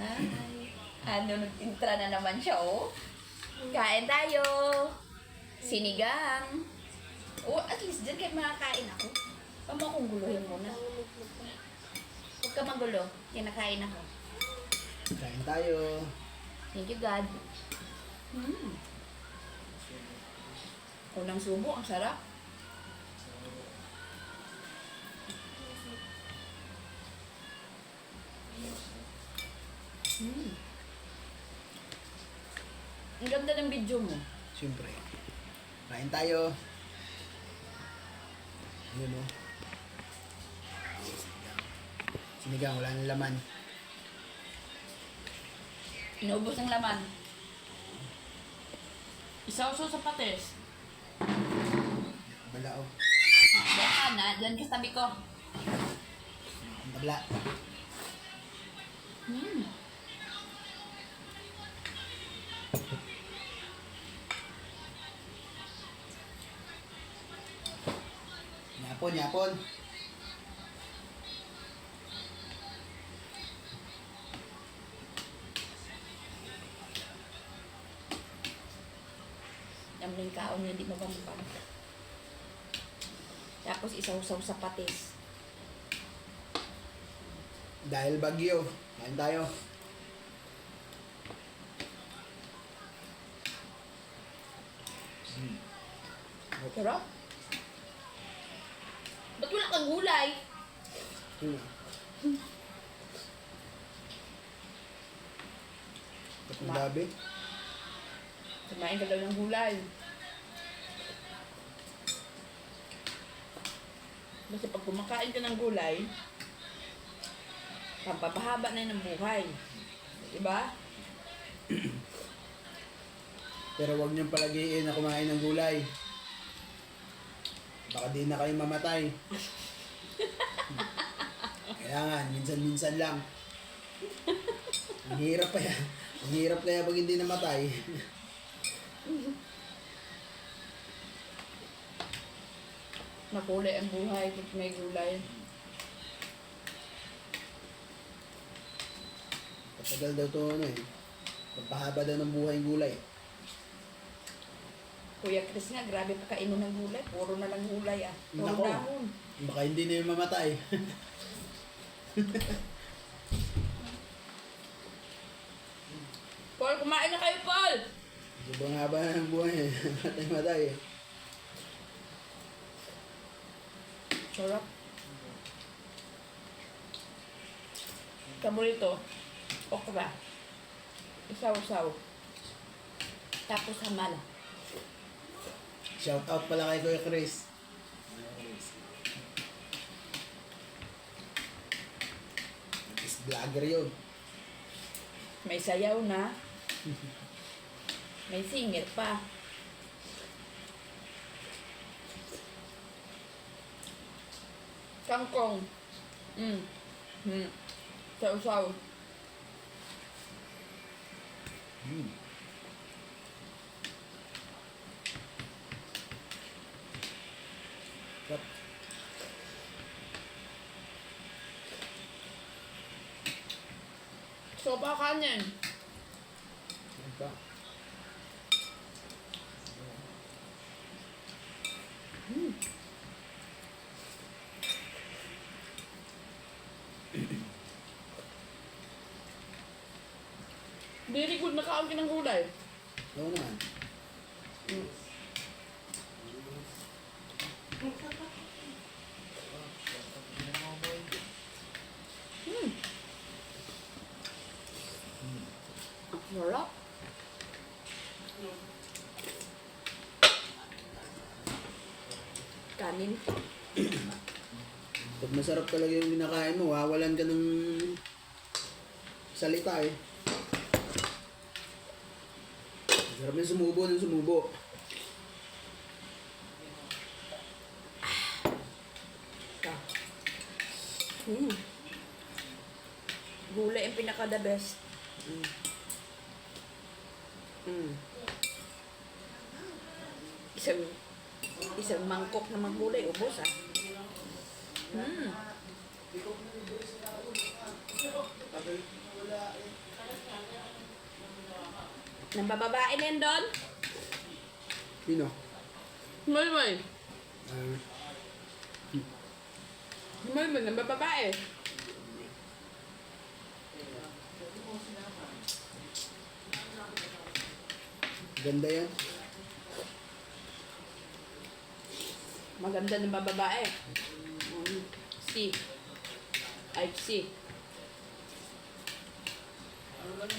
Ay, ano, nagtintra na naman siya, oh. Kain tayo. Sinigang. Oh, at least dyan kayo makakain ako. Huwag mo akong guluhin muna. Huwag ka magulo. Kinakain ako. Kain tayo. Thank you, God. Unang subo, ang sarap. Ang ganda ng video mo. Siyempre. Kain tayo. Yun o. Sinigang, wala nang laman. Inubos ng laman. Isaw-saw sa patis. Balao. Baka na, dyan ka sa tabi ko. Ang tabla. Yapon, yapon. Yung ring kaon niya, di mabampang. Tapos isaw-saw sa patis. Dahil bagyo. Kain tayo. Sarap. Ba't wala kang gulay? Yun na. Tapos gabi. Kumain ka daw ng gulay. Kasi pag kumakain ka ng gulay, pampapahaba na yun ng buhay. Diba? Pero huwag niyong palagiin na kumain ng gulay. Baka di na kayo mamatay. Kaya nga, minsan-minsan lang. Ang hirap pa yan. Ang hirap kaya pag hindi namatay. Makulay ang buhay kung may gulay. Patagal daw to ano eh. Pagpahaba daw ng buhay yung gulay. Kuya Chris nga, grabe pa kainin ng gulay. Puro na lang gulay ah. Puro Nako. dahon. Baka hindi na yung mamatay. Paul, kumain na kayo, Paul! Sobrang haba na ng buhay eh. Matay-matay eh. Sarap. Kaburito. Okra. Isaw-saw. Tapos hamala. Shout out pala kay Kuya Chris. Is vlogger yun. May sayaw na. May singer pa. Kangkong. Saw-saw. Sarap. Sopa kanin. Yan pa. Very good na kaon ka ng gulay. Oo naman. Sarap. Kanin. Pag masarap talaga yung kinakain mo, wawalan ka ng salita eh. Masarap yung sumubo ng sumubo. Gulay ang pinaka-the best. Isang mangkok na magulay, ubos ah. Nang bababae na yun doon? Sino? May. Ah, May, nang babae. ganda yan. Maganda ng babae. C. Type C.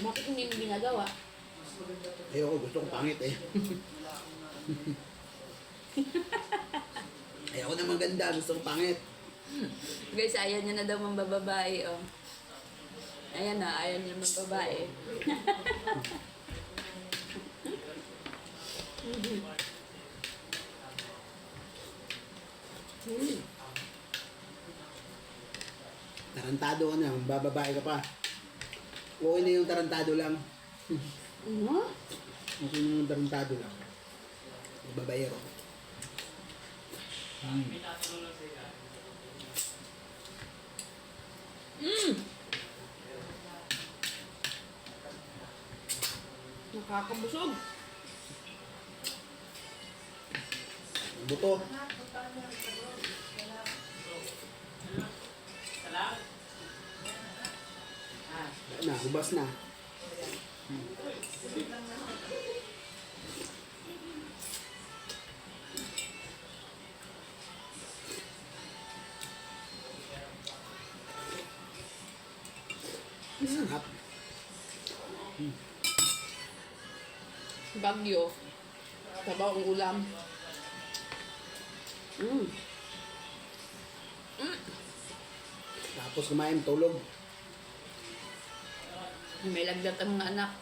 Bakit hindi mo ginagawa? Ayoko, gusto ko pangit eh. Ayoko naman ganda, gusto ko pangit. Guys, ayaw niya na daw mambababae, oh. Ayan na, ayaw niya mambabae. Tarantado ka na, bababae ka pa. Okay na yung tarantado lang. Ano? Okay na yung tarantado lang. Babayero. Nakakabusog. Buto. Na, hubas na. Sarap. Bagyo. Sabaw ang ulam. Tapos kumain, tulog. May lagdat ang mga anak.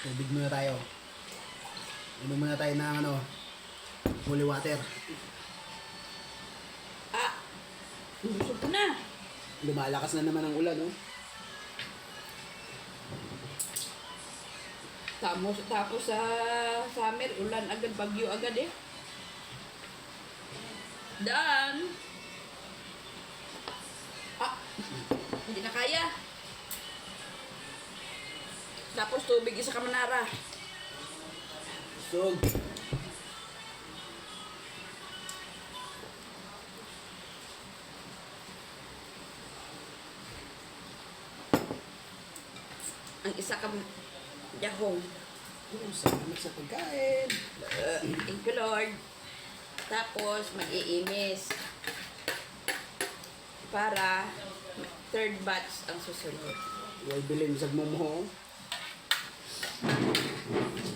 Tubig muna tayo. Inom muna tayo ng ano, holy water. Busog ko na. Lumalakas na naman ang ulan, no? Tapos sa summer, ulan agad, bagyo agad eh. Daan. Hindi na kaya. Tapos tubig isa ka manara. Sug. Ang isa ka yahong. Salamat sa pagkain. Thank you, Lord. Tapos, mag-iimis. Para third batch ang susunod. Huwag bilhin sa mumuho.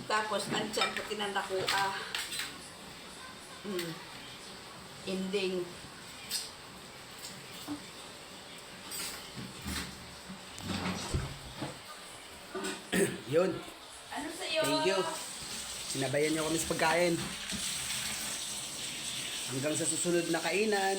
Tapos, andyan po tinanakua. Ending. Yun. Ano sa'yo? Thank you. Sinabayan niyo kami sa pagkain. Hanggang sa susunod na kainan.